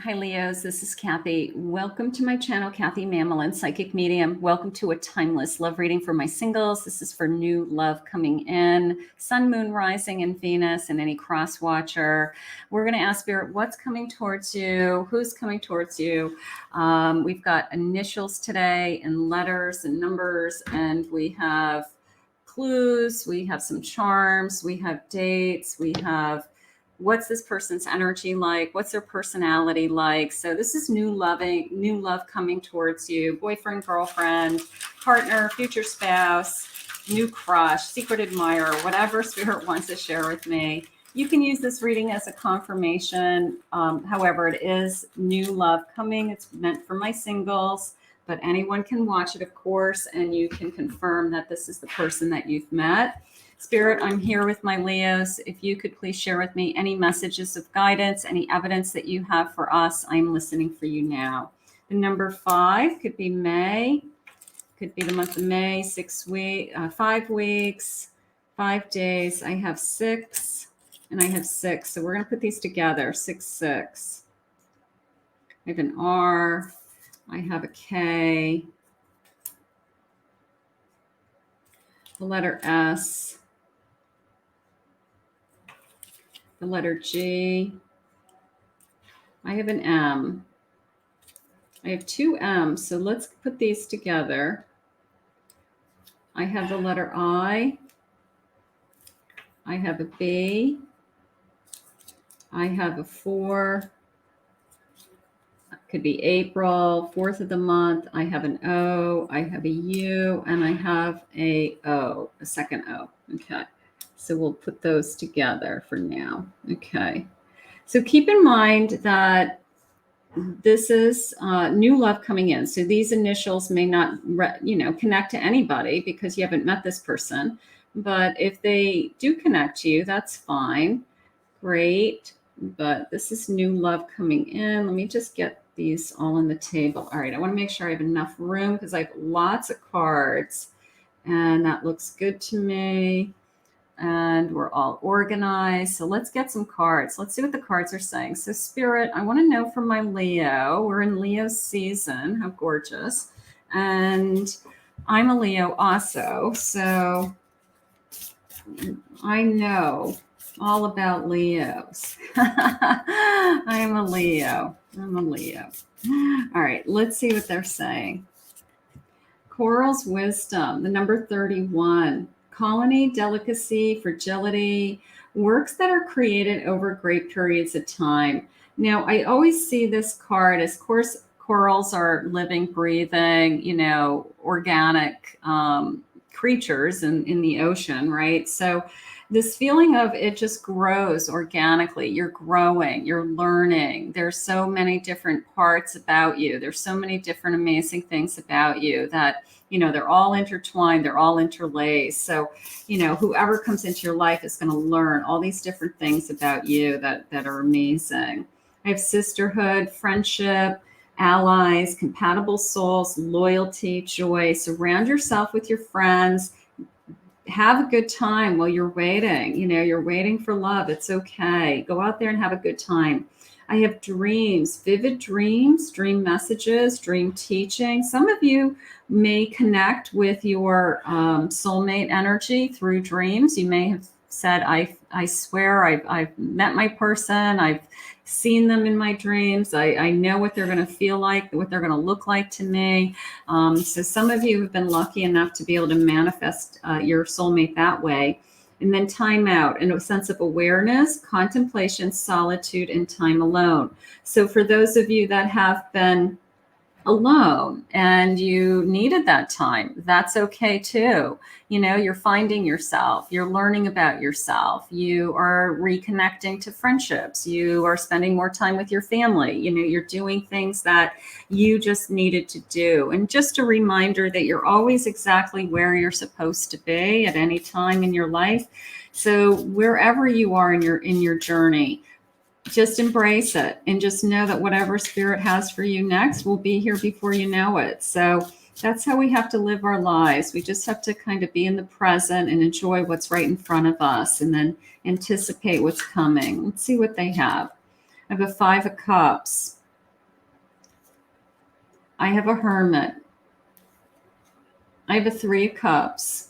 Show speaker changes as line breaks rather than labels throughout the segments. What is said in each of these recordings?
Hi, Leos. This is Kathy. Welcome to my channel, Kathy Mamolen, Psychic Medium. Welcome to a timeless love reading for my singles. This is for new love coming in, Sun, Moon, Rising, and Venus, and any cross watcher. We're going to ask Spirit, what's coming towards you? Who's coming towards you? We've got initials today and letters and numbers, and we have clues. We have some charms. We have dates. We have what's this person's energy like? What's their personality like? So this is new love coming towards you, boyfriend, girlfriend, partner, future spouse, new crush, secret admirer, whatever Spirit wants to share with me. You can use this reading as a confirmation. However, it is new love coming. It's meant for my singles, but anyone can watch it, of course, and you can confirm that this is the person that you've met. Spirit, I'm here with my Leos. If you could please share with me any messages of guidance, any evidence that you have for us, I'm listening for you now. The number 5 could be May, could be the month of May, 5 weeks, 5 days. I have 6 and I have 6. So we're going to put these together, 6, 6. I have an R, I have a K, the letter S, the letter G. I have an M. I have 2 M's, so let's put these together. I have the letter I. I have a B. I have a 4. Could be April, 4th of the month. I have an O. I have a U, and I have a O, a second O. Okay. So we'll put those together for now. Okay. So keep in mind that this is new love coming in. So these initials may not, connect to anybody because you haven't met this person. But if they do connect to you, that's fine. Great. But this is new love coming in. Let me just get these all on the table. All right. I want to make sure I have enough room because I have lots of cards. And that looks good to me. And we're all organized. So let's get some cards. Let's see what the cards are saying. So Spirit, I want to know from my Leo. We're in Leo season. How gorgeous. And I'm a Leo also. So I know all about Leos. I am a Leo. I'm a Leo. All right. Let's see what they're saying. Coral's wisdom, the number 31. Colony, delicacy, fragility, works that are created over great periods of time. Now, I always see this card as, of course, corals are living, breathing, organic creatures in the ocean, right? So this feeling of it just grows organically. You're growing, you're learning. There's so many different parts about you. There's so many different amazing things about you that, they're all intertwined, they're all interlaced. So, whoever comes into your life is going to learn all these different things about you that are amazing. I have sisterhood, friendship, allies, compatible souls, loyalty, joy. Surround yourself with your friends. Have a good time while you're waiting. You're waiting for love. It's okay. Go out there and have a good time. I have dreams, vivid dreams, dream messages, dream teaching. Some of you may connect with your soulmate energy through dreams. You may have said, I swear I've met my person. I've seen them in my dreams. I know what they're going to feel like, what they're going to look like to me. So some of you have been lucky enough to be able to manifest your soulmate that way. And then time out and a sense of awareness, contemplation, solitude, and time alone. So for those of you that have been alone and you needed that time, that's okay too. You're finding yourself, you're learning about yourself, you are reconnecting to friendships, you are spending more time with your family, you're doing things that you just needed to do. And just a reminder that you're always exactly where you're supposed to be at any time in your life. So wherever you are in your journey, just embrace it and just know that whatever spirit has for you next will be here before you know it. So that's how we have to live our lives. We just have to kind of be in the present and enjoy what's right in front of us and then anticipate what's coming. Let's see what they have. I have a 5 of Cups. I have a Hermit. I have a Three of Cups.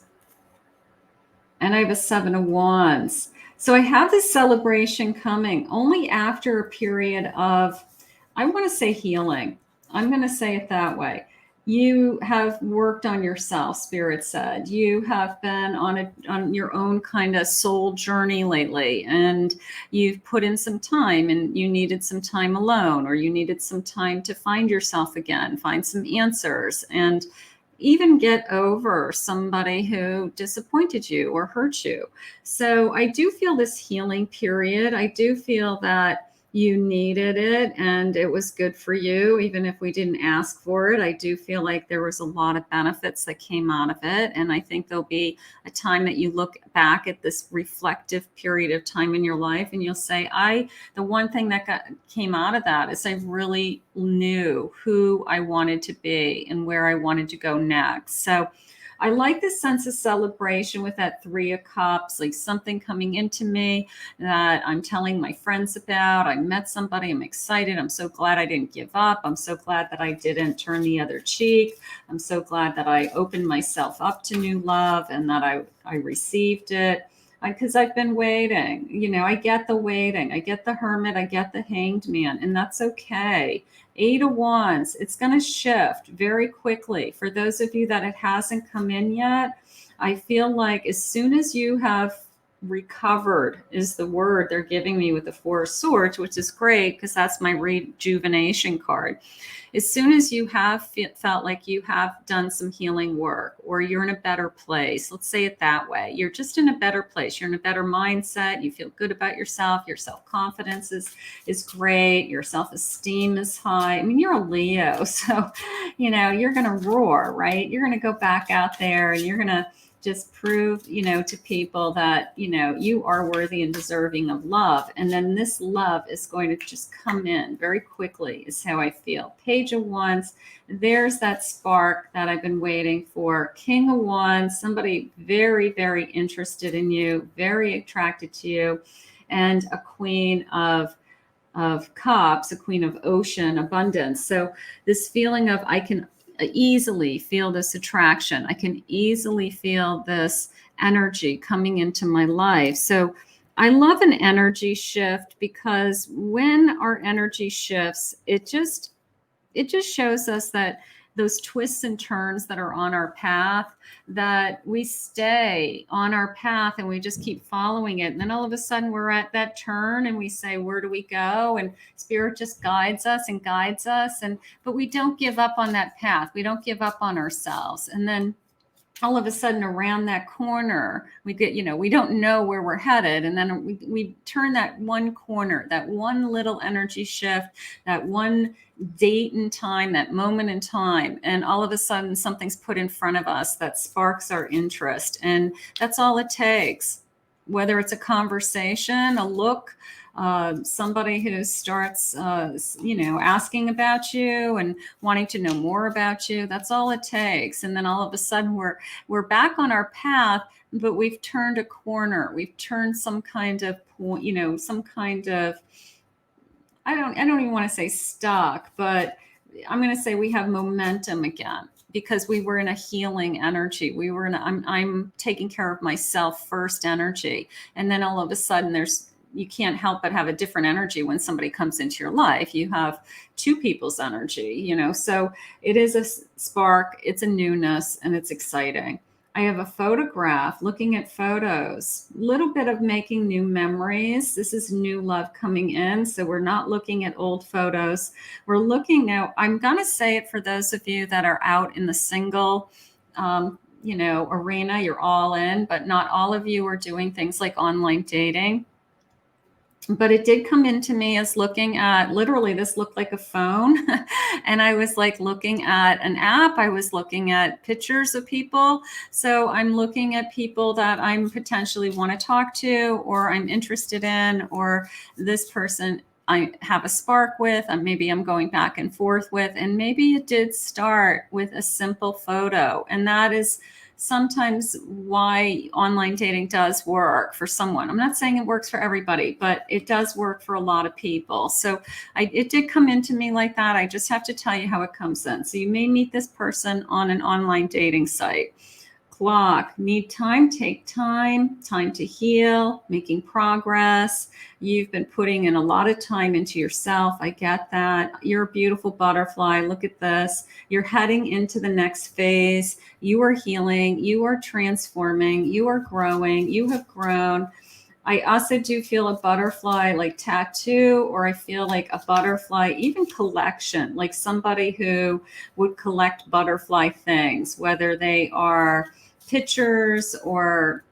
And I have a Seven of Wands. So I have this celebration coming only after a period of, I want to say, healing. I'm going to say it that way. You have worked on yourself, Spirit said. You have been on your own kind of soul journey lately, and you've put in some time, and you needed some time alone, or you needed some time to find yourself again, find some answers, and even get over somebody who disappointed you or hurt you. So I do feel this healing period. I do feel that you needed it and it was good for you, even if we didn't ask for it. I do feel like there was a lot of benefits that came out of it. And I think there'll be a time that you look back at this reflective period of time in your life and you'll say, the one thing that came out of that is I really knew who I wanted to be and where I wanted to go next. So I like this sense of celebration with that Three of Cups, like something coming into me that I'm telling my friends about. I met somebody. I'm excited. I'm so glad I didn't give up. I'm so glad that I didn't turn the other cheek. I'm so glad that I opened myself up to new love and that I received it. Because I've been waiting. I get the waiting. I get the Hermit. I get the Hanged Man, and that's okay. Eight of Wands, it's going to shift very quickly. For those of you that it hasn't come in yet, I feel like as soon as you have recovered is the word they're giving me with the Four of Swords, which is great because that's my rejuvenation card. As soon as you have felt like you have done some healing work or you're in a better place, let's say it that way, you're just in a better place. You're in a better mindset. You feel good about yourself. Your self-confidence is great. Your self-esteem is high. I mean, you're a Leo, so, you're going to roar, right? You're going to go back out there and you're going to just prove, to people that, you are worthy and deserving of love. And then this love is going to just come in very quickly is how I feel. Page of Wands, there's that spark that I've been waiting for. King of Wands, somebody very, very interested in you, very attracted to you, and a Queen of Cups, a Queen of Ocean, abundance. So this feeling of I can easily feel this attraction. I can easily feel this energy coming into my life. So I love an energy shift because when our energy shifts, it just shows us that those twists and turns that are on our path, that we stay on our path and we just keep following it. And then all of a sudden we're at that turn and we say, where do we go? And Spirit just guides us. But we don't give up on that path. We don't give up on ourselves. And then all of a sudden around that corner, we get, we don't know where we're headed. And then we turn that one corner, that one little energy shift, that one date and time, that moment in time. And all of a sudden something's put in front of us that sparks our interest. And that's all it takes. Whether it's a conversation, a look, somebody who starts, asking about you and wanting to know more about you. That's all it takes. And then all of a sudden we're back on our path, but we've turned a corner. We've turned some kind of point, some kind of, I don't even want to say stuck, but I'm going to say we have momentum again. Because we were in a healing energy. We were in I'm taking care of myself first energy. And then all of a sudden you can't help but have a different energy when somebody comes into your life. You have two people's energy, so it is a spark, it's a newness, and it's exciting. I have a photograph, looking at photos, a little bit of making new memories. This is new love coming in. So we're not looking at old photos. We're looking now, I'm going to say it for those of you that are out in the single, arena, you're all in, but not all of you are doing things like online dating. But it did come into me as looking at, literally this looked like a phone. And I was like looking at an app. I was looking at pictures of people. So I'm looking at people that I'm potentially want to talk to, or I'm interested in, or this person I have a spark with, and maybe I'm going back and forth with. And maybe it did start with a simple photo. And that is sometimes why online dating does work for someone. I'm not saying it works for everybody, but it does work for a lot of people. So it did come into me like that. I just have to tell you how it comes in. So you may meet this person on an online dating site. Clock, need time, take time to heal, making progress. You've been putting in a lot of time into yourself. I get that. You're a beautiful butterfly. Look at this. You're heading into the next phase. You are healing. You are transforming. You are growing. You have grown. I also do feel a butterfly like tattoo, or I feel like a butterfly, even collection, like somebody who would collect butterfly things, whether they are pictures or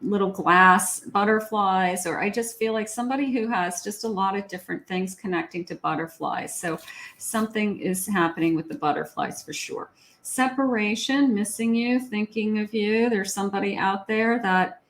little glass butterflies, or I just feel like somebody who has just a lot of different things connecting to butterflies. So something is happening with the butterflies for sure. Separation, missing you, thinking of you. There's somebody out there that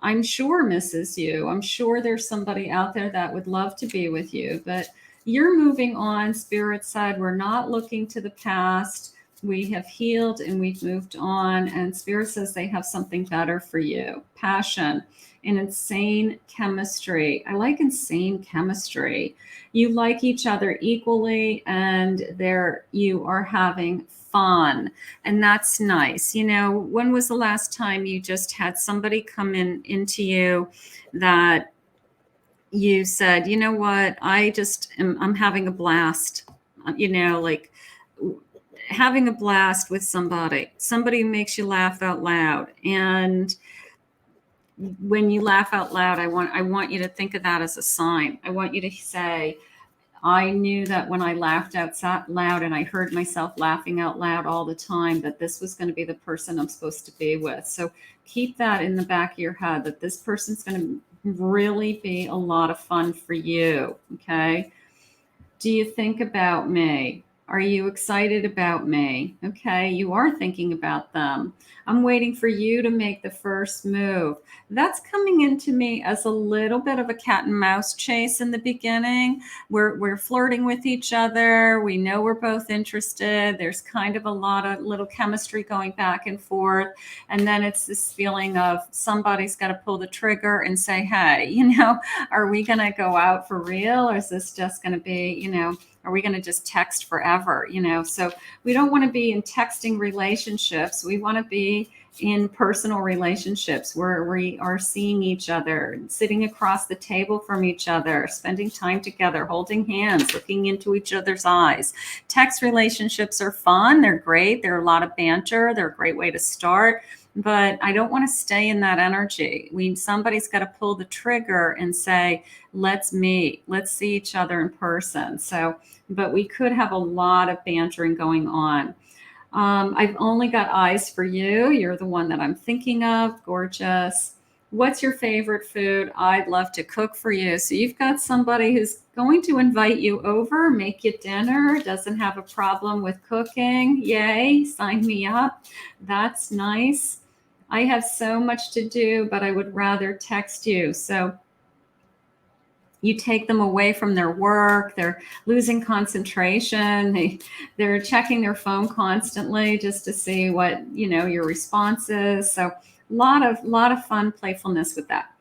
I'm sure misses you. I'm sure there's somebody out there that would love to be with you, but you're moving on. Spirit said, we're not looking to the past. We have healed and we've moved on. And Spirit says they have something better for you. Passion and insane chemistry. I like insane chemistry. You like each other equally, and you are having fun. And that's nice. You know, when was the last time you just had somebody come into you that you said, you know what, I'm having a blast, you know, like having a blast with somebody who makes you laugh out loud. And when you laugh out loud, I want you to think of that as a sign. I want you to say, I knew that when I laughed out loud and I heard myself laughing out loud all the time, that this was going to be the person I'm supposed to be with. So keep that in the back of your head, that this person's going to really be a lot of fun for you. Okay. Do you think about me? Are you excited about me? Okay, you are thinking about them. I'm waiting for you to make the first move. That's coming into me as a little bit of a cat and mouse chase in the beginning. We're flirting with each other. We know we're both interested. There's kind of a lot of little chemistry going back and forth. And then it's this feeling of somebody's got to pull the trigger and say, hey, you know, are we going to go out for real? Or is this just going to be, you know, are we going to just text forever? You know, so we don't want to be in texting relationships. We want to be in personal relationships where we are seeing each other, sitting across the table from each other, spending time together, holding hands, looking into each other's eyes. Text relationships are fun. They're great. They're a lot of banter. They're a great way to start. But I don't want to stay in that energy. Somebody's got to pull the trigger and say, let's meet, let's see each other in person. So, but we could have a lot of bantering going on. I've only got eyes for you. You're the one that I'm thinking of. Gorgeous. What's your favorite food? I'd love to cook for you. So you've got somebody who's going to invite you over, make you dinner, doesn't have a problem with cooking. Yay, sign me up. That's nice. I have so much to do, but I would rather text you. So you take them away from their work. They're losing concentration. They're checking their phone constantly just to see what, you know, your response is. So a lot of fun playfulness with that.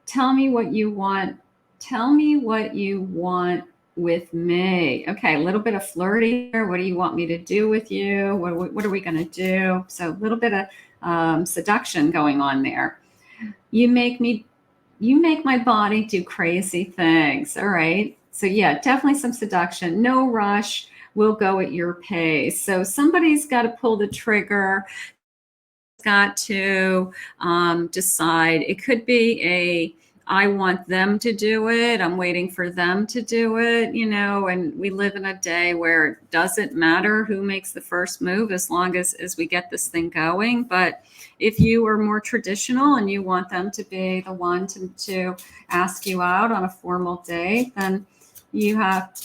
Tell me what you want. Tell me what you want with me. Okay, a little bit of flirty here. What do you want me to do with you? What are we going to do? So a little bit of seduction going on there. You make my body do crazy things. All right. So yeah, definitely some seduction. No rush. We'll go at your pace. So somebody's got to pull the trigger, got to decide. It could be I want them to do it. I'm waiting for them to do it, you know, and we live in a day where it doesn't matter who makes the first move as long as we get this thing going. But if you are more traditional and you want them to be the one to ask you out on a formal date, then you have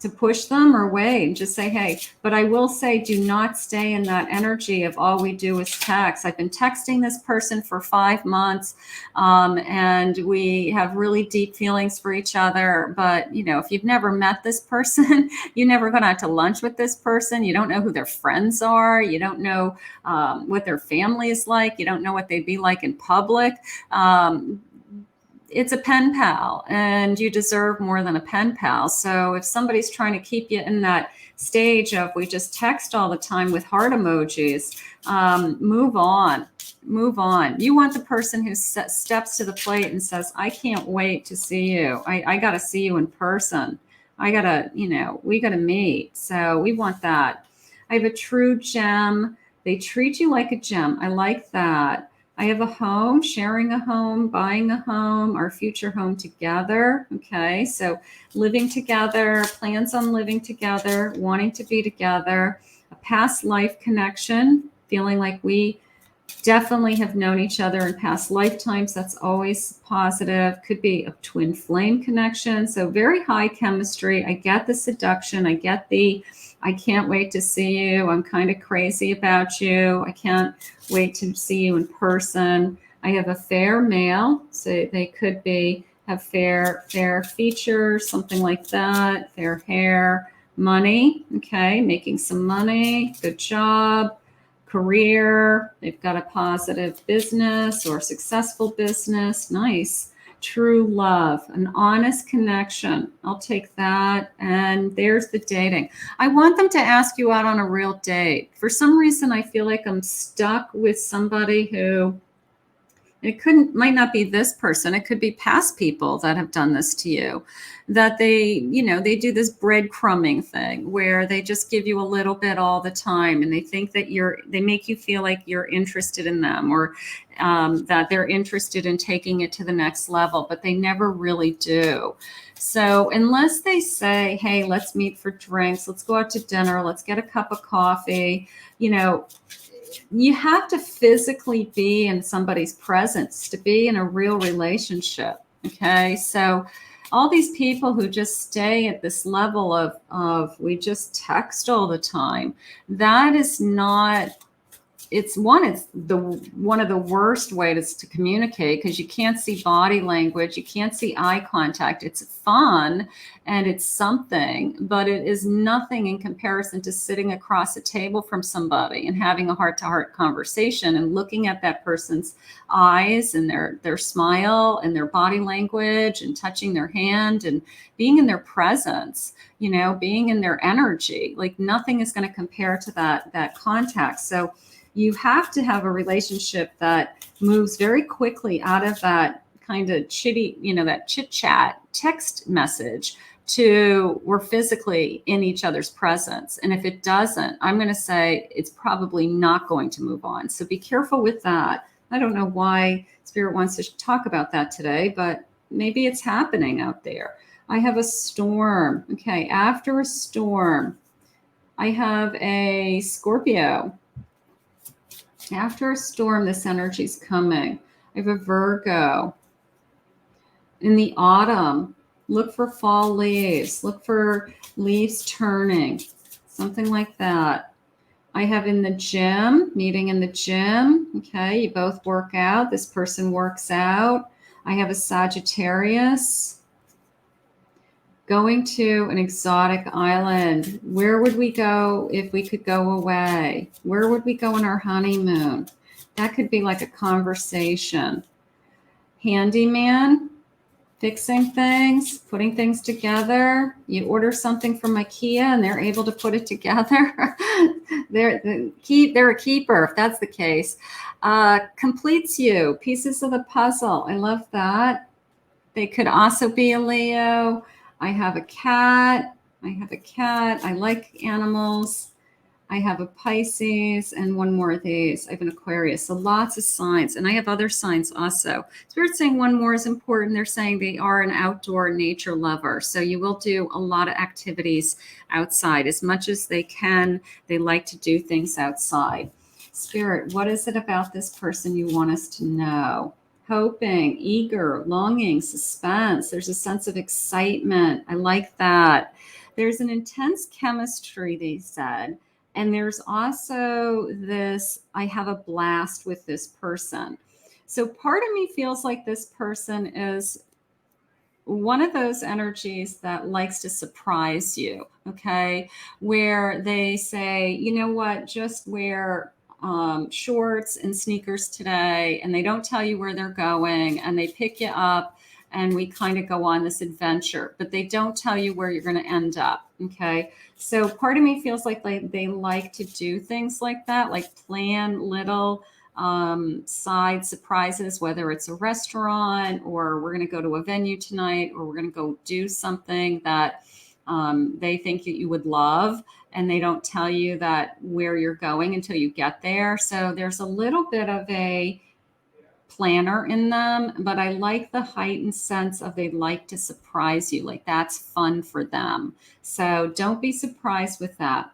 to push them or wait and just say, hey, but I will say, do not stay in that energy of all we do is text. I've been texting this person for 5 months, and we have really deep feelings for each other. But, you know, if you've never met this person, you never gone out to lunch with this person. You don't know who their friends are. You don't know what their family is like. You don't know what they'd be like in public. It's a pen pal, and you deserve more than a pen pal. So if somebody's trying to keep you in that stage of we just text all the time with heart emojis, move on. Move on. You want the person who steps to the plate and says, I can't wait to see you. I got to see you in person. I got to, you know, we got to meet. So we want that. I have a true gem. They treat you like a gem. I like that. I have a home, sharing a home, buying a home, our future home together. Okay, so living together, plans on living together, wanting to be together, a past life connection, feeling like we definitely have known each other in past lifetimes. That's always positive. Could be a twin flame connection. So very high chemistry. I get the seduction. I get the I can't wait to see you. I'm kind of crazy about you. I can't wait to see you in person. I have a fair male, so they could have fair features, something like that, fair hair, money, okay, making some money, good job, career, they've got a positive business or successful business, nice. True love, an honest connection. I'll take that. And there's the dating. I want them to ask you out on a real date. For some reason, I feel like I'm stuck with somebody who, might not be this person. It could be past people that have done this to you, that they do this breadcrumbing thing where they just give you a little bit all the time. And they think that they make you feel like you're interested in them, or that they're interested in taking it to the next level, but they never really do. So unless they say, hey, let's meet for drinks, let's go out to dinner, let's get a cup of coffee, you have to physically be in somebody's presence to be in a real relationship. Okay. So all these people who just stay at this level of we just text all the time, that is not, it's one of the worst ways to communicate, because you can't see body language, you can't see eye contact. It's fun and it's something, but it is nothing in comparison to sitting across a table from somebody and having a heart-to-heart conversation and looking at that person's eyes and their smile and their body language and touching their hand and being in their presence, being in their energy. Like nothing is going to compare to that contact. So you have to have a relationship that moves very quickly out of that kind of chitty, that chit chat text message to we're physically in each other's presence. And if it doesn't, I'm going to say it's probably not going to move on. So be careful with that. I don't know why Spirit wants to talk about that today, but maybe it's happening out there. I have a storm. Okay. After a storm, I have a Scorpio. After a storm, this energy is coming. I have a Virgo. In the autumn, look for fall leaves. Look for leaves turning, something like that. I have in the gym, meeting in the gym. Okay, you both work out. This person works out. I have a Sagittarius. Going to an exotic island. Where would we go if we could go away? Where would we go on our honeymoon? That could be like a conversation. Handyman, fixing things, putting things together. You order something from IKEA and they're able to put it together. They're a keeper, if that's the case. Completes you, pieces of the puzzle. I love that. They could also be a Leo. I have a cat. I like animals. I have a Pisces and one more of these. I have an Aquarius. So lots of signs. And I have other signs also. Spirit's saying one more is important. They're saying they are an outdoor nature lover. So you will do a lot of activities outside. As much as they can, they like to do things outside. Spirit, what is it about this person you want us to know? Hoping, eager, longing, suspense. There's a sense of excitement. I like that. There's an intense chemistry, they said. And there's also this, I have a blast with this person. So part of me feels like this person is one of those energies that likes to surprise you, okay? Where they say, you know what, just wear shorts and sneakers today, and they don't tell you where they're going, and they pick you up, and we kind of go on this adventure, but they don't tell you where you're going to end up, okay? So part of me feels like they like to do things like that, like plan little side surprises, whether it's a restaurant or we're going to go to a venue tonight or we're going to go do something that they think that you would love, and they don't tell you that where you're going until you get there. So there's a little bit of a planner in them, but I like the heightened sense of they like to surprise you. Like that's fun for them. So don't be surprised with that.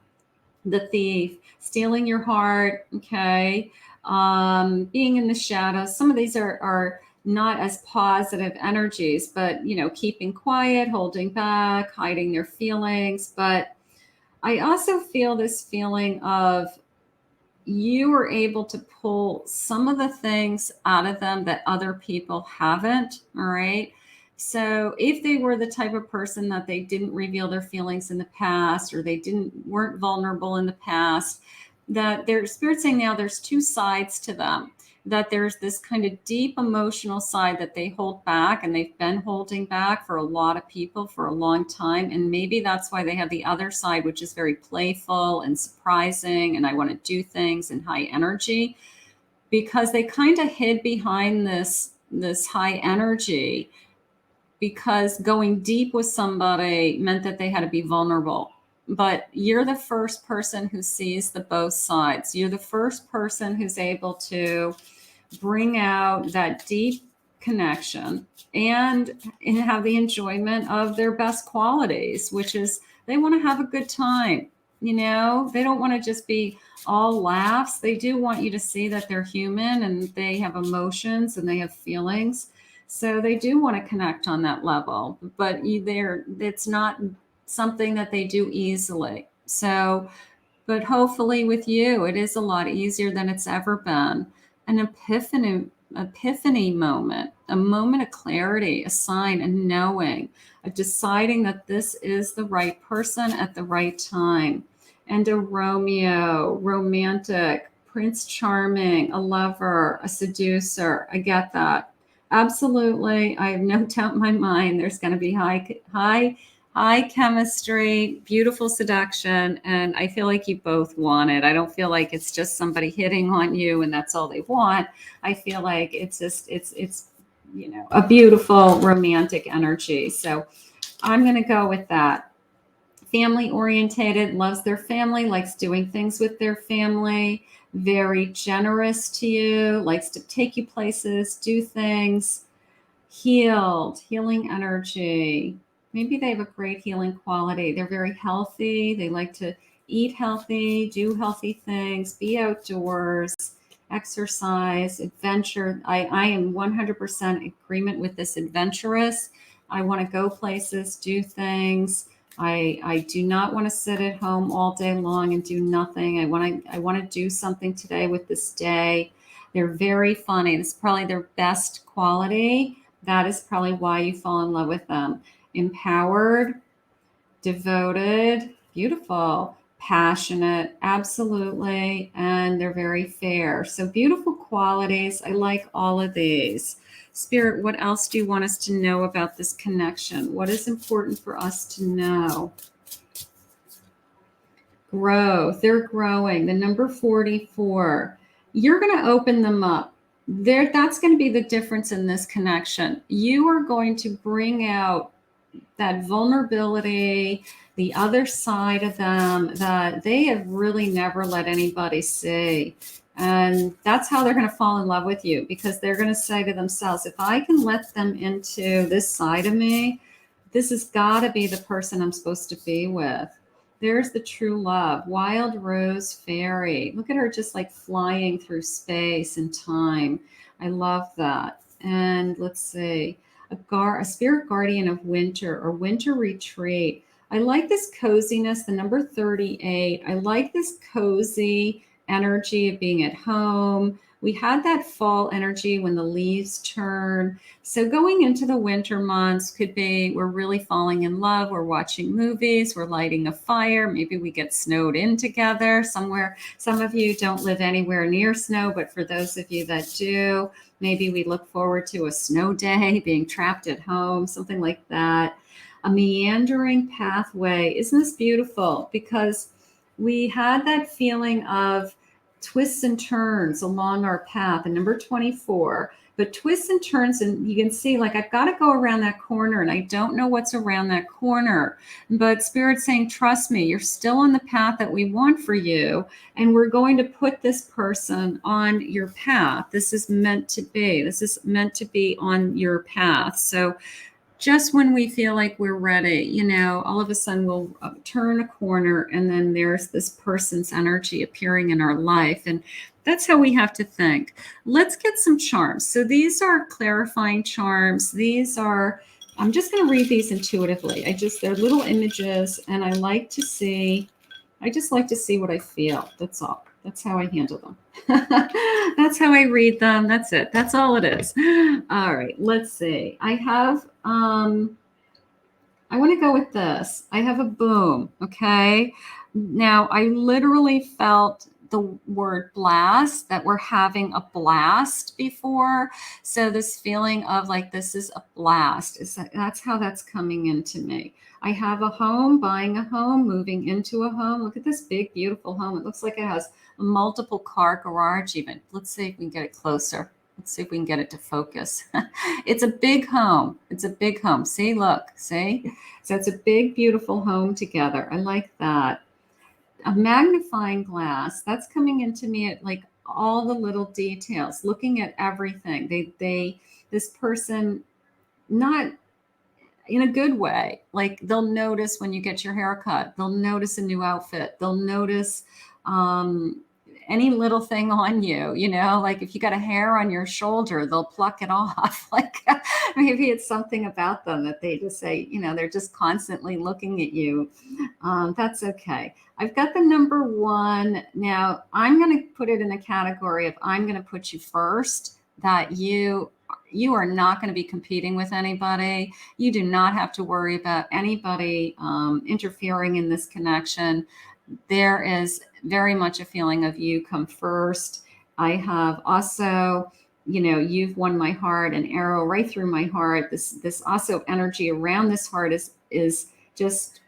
The thief, stealing your heart, okay, being in the shadows. Some of these are not as positive energies, but keeping quiet, holding back, hiding their feelings. But I also feel this feeling of you were able to pull some of the things out of them that other people haven't. All right. So if they were the type of person that they didn't reveal their feelings in the past, or they weren't vulnerable in the past, that their spirit saying now there's two sides to them, that there's this kind of deep emotional side that they hold back, and they've been holding back for a lot of people for a long time. And maybe that's why they have the other side, which is very playful and surprising, and I want to do things in high energy, because they kind of hid behind this high energy, because going deep with somebody meant that they had to be vulnerable. But you're the first person who sees the both sides. You're the first person who's able to bring out that deep connection and have the enjoyment of their best qualities, which is they want to have a good time. They don't want to just be all laughs. They do want you to see that they're human and they have emotions and they have feelings. So they do want to connect on that level, but it's not something that they do easily. So, but hopefully with you, it is a lot easier than it's ever been. An epiphany moment, a moment of clarity, a sign, a knowing, a deciding that this is the right person at the right time. And a Romeo, romantic, Prince Charming, a lover, a seducer. I get that. Absolutely. I have no doubt in my mind there's going to be high chemistry, beautiful seduction, and I feel like you both want it. I don't feel like it's just somebody hitting on you and that's all they want. I feel like it's a beautiful romantic energy. So I'm going to go with that. Family orientated, loves their family, likes doing things with their family, very generous to you, likes to take you places, do things. Healing energy. Maybe they have a great healing quality. They're very healthy. They like to eat healthy, do healthy things, be outdoors, exercise, adventure. I am 100% agreement with this adventurous. I want to go places, do things. I do not want to sit at home all day long and do nothing. I want to do something today with this day. They're very funny. This is probably their best quality. That is probably why you fall in love with them. Empowered, devoted, beautiful, passionate, absolutely, and they're very fair. So beautiful qualities. I like all of these. Spirit, what else do you want us to know about this connection? What is important for us to know? Growth. They're growing. The number 44. You're going to open them up. That's going to be the difference in this connection. You are going to bring out that vulnerability, the other side of them that they have really never let anybody see. And that's how they're going to fall in love with you, because they're going to say to themselves, if I can let them into this side of me, this has got to be the person I'm supposed to be with. There's the true love. Wild rose fairy. Look at her just like flying through space and time. I love that. And let's see. A spirit guardian of winter or winter retreat. I like this coziness, the number 38. I like this cozy energy of being at home. We had that fall energy when the leaves turn. So going into the winter months could be we're really falling in love. We're watching movies. We're lighting a fire. Maybe we get snowed in together somewhere. Some of you don't live anywhere near snow, but for those of you that do, maybe we look forward to a snow day, being trapped at home, something like that. A meandering pathway. Isn't this beautiful? Because we had that feeling of twists and turns along our path, and number 24, but twists and turns, and you can see like I've got to go around that corner and I don't know what's around that corner, but Spirit's saying, trust me, you're still on the path that we want for you, and we're going to put this person on your path. This is meant to be. This is meant to be on your path. So just when we feel like we're ready, you know, all of a sudden we'll turn a corner and then there's this person's energy appearing in our life. And that's how we have to think. Let's get some charms. So these are clarifying charms. These are, I'm just going to read these intuitively. They're little images, and I just like to see what I feel. That's all. That's how I handle them. That's how I read them. That's it. That's all it is. All right, let's see. I want to go with this. I have a boom. Okay. Now I literally felt the word blast, that we're having a blast before. So this feeling of like, this is a blast, that's how that's coming into me. I have a home, buying a home, moving into a home. Look at this big, beautiful home. It looks like it has a multiple car garage even. Let's see if we can get it closer. Let's see if we can get it to focus. It's a big home. It's a big home. See, look, see? So it's a big, beautiful home together. I like that. A magnifying glass, that's coming into me at like all the little details, looking at everything. This person, not in a good way, like they'll notice when you get your hair cut, they'll notice a new outfit, they'll notice any little thing on you, you know, like if you got a hair on your shoulder, they'll pluck it off. Like maybe it's something about them that they just say, you know, they're just constantly looking at you. That's okay. I've got the number 1. Now I'm going to put it in a category of I'm going to put you first, that you are not going to be competing with anybody. You do not have to worry about anybody interfering in this connection. There is very much a feeling of you come first. I have also, you know, you've won my heart, an arrow right through my heart. This also energy around this heart is just,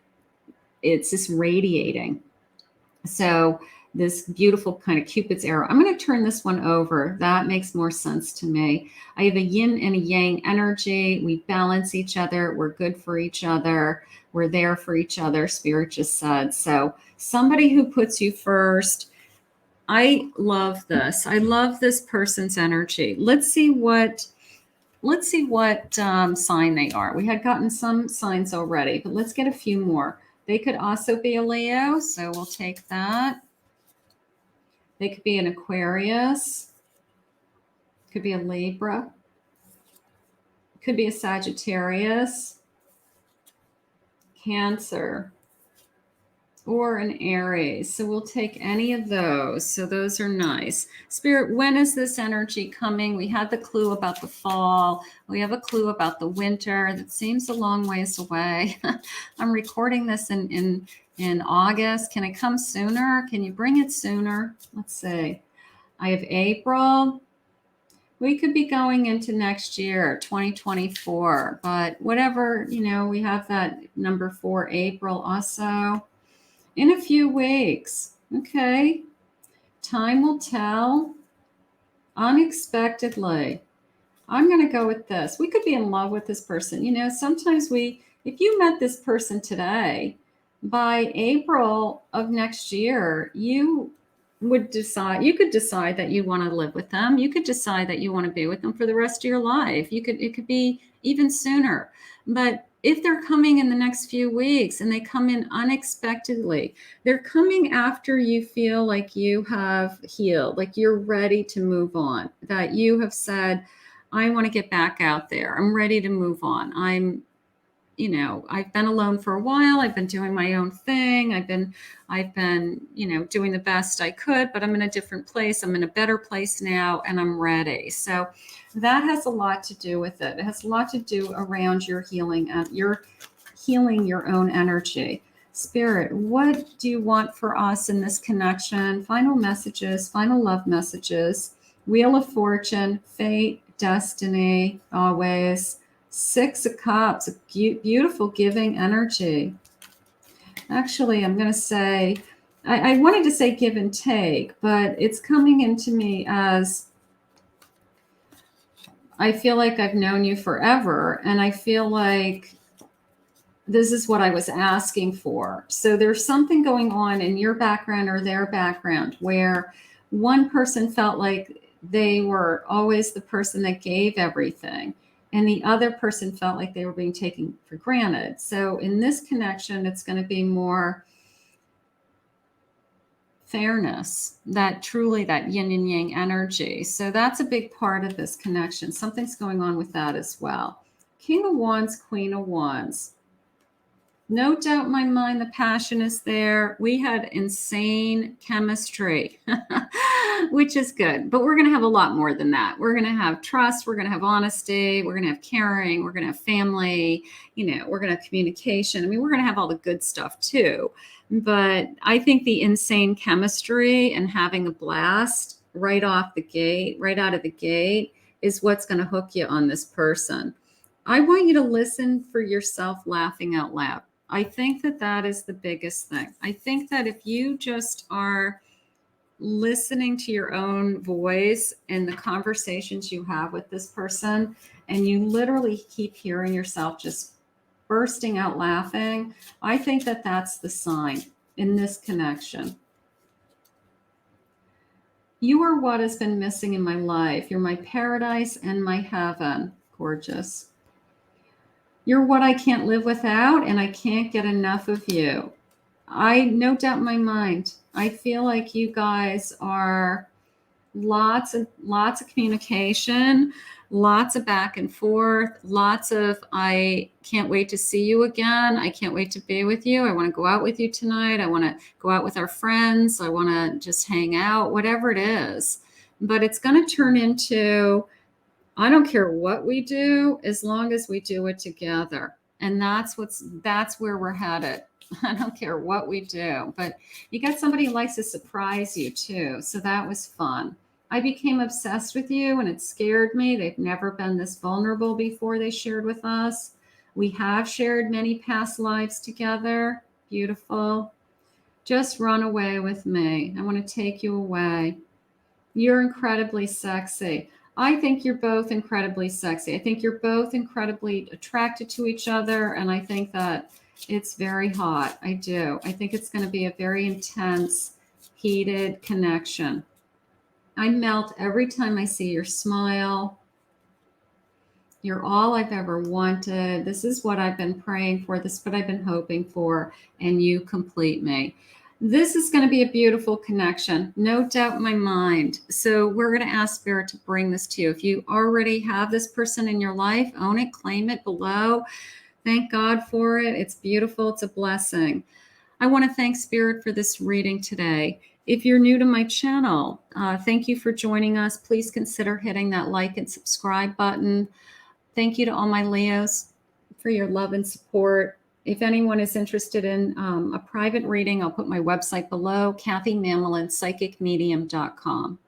it's just radiating. So this beautiful kind of Cupid's arrow. I'm going to turn this one over. That makes more sense to me. I have a yin and a yang energy. We balance each other. We're good for each other. We're there for each other, Spirit just said. So somebody who puts you first. I love this. I love this person's energy. Let's see what sign they are. We had gotten some signs already, but let's get a few more. They could also be a Leo, so we'll take that. They could be an Aquarius. Could be a Libra. Could be a Sagittarius. Cancer. Or an Aries. So we'll take any of those. So those are nice. Spirit, when is this energy coming? We had the clue about the fall. We have a clue about the winter. That seems a long ways away. I'm recording this in August. Can it come sooner? Can you bring it sooner? Let's see. I have April. We could be going into next year, 2024. But whatever, you know, we have that number 4, April also. In a few weeks. Okay. Time will tell. Unexpectedly. I'm going to go with this. We could be in love with this person. You know, sometimes if you met this person today, by April of next year, you could decide that you want to live with them. You could decide that you want to be with them for the rest of your life. It could be even sooner. But if they're coming in the next few weeks and they come in unexpectedly, they're coming after you feel like you have healed, like you're ready to move on, that you have said, I want to get back out there. I'm ready to move on. I've been alone for a while. I've been doing my own thing. I've been, doing the best I could, but I'm in a different place. I'm in a better place now, and I'm ready. So that has a lot to do with it. It has a lot to do around your healing, your healing your own energy. Spirit, what do you want for us in this connection? Final messages, final love messages. Wheel of Fortune, fate, destiny, always. Six of Cups, a beautiful giving energy. Actually, I'm going to say, I wanted to say give and take, but it's coming into me as I feel like I've known you forever, and I feel like this is what I was asking for. So there's something going on in your background or their background where one person felt like they were always the person that gave everything, and the other person felt like they were being taken for granted. So in this connection, it's going to be more fairness, that truly that yin and yang energy. So that's a big part of this connection. Something's going on with that as well. King of Wands, Queen of Wands. No doubt in my mind, the passion is there. We had insane chemistry, which is good. But we're going to have a lot more than that. We're going to have trust. We're going to have honesty. We're going to have caring. We're going to have family. We're going to have communication. I mean, we're going to have all the good stuff too. But I think the insane chemistry and having a blast right off the gate, right out of the gate, is what's going to hook you on this person. I want you to listen for yourself laughing out loud. I think that that is the biggest thing. I think that if you just are listening to your own voice and the conversations you have with this person, and you literally keep hearing yourself just bursting out laughing, I think that that's the sign in this connection. You are what has been missing in my life. You're my paradise and my heaven. Gorgeous. You're what I can't live without, and I can't get enough of you. I no doubt in my mind, I feel like you guys are lots of communication, lots of back and forth, lots of I can't wait to see you again. I can't wait to be with you. I want to go out with you tonight. I want to go out with our friends. I want to just hang out, whatever it is. But it's going to turn into, I don't care what we do as long as we do it together. And that's where we're headed. I don't care what we do, but you got somebody who likes to surprise you too. So that was fun. I became obsessed with you and it scared me. They've never been this vulnerable before they shared with us. We have shared many past lives together. Beautiful. Just run away with me. I want to take you away. You're incredibly sexy. I think you're both incredibly sexy. I think you're both incredibly attracted to each other. And I think that it's very hot. I do. I think it's going to be a very intense, heated connection. I melt every time I see your smile. You're all I've ever wanted. This is what I've been praying for. This is what I've been hoping for. And you complete me. This is going to be a beautiful connection, no doubt in my mind. So we're going to ask Spirit to bring this to you. If you already have this person in your life, own it, claim it below. Thank God for it. It's beautiful. It's a blessing. I want to thank Spirit for this reading today. If you're new to my channel, thank you for joining us. Please consider hitting that like and subscribe button. Thank you to all my Leos for your love and support. If anyone is interested in a private reading, I'll put my website below, KathyMamolen, psychicmedium.com.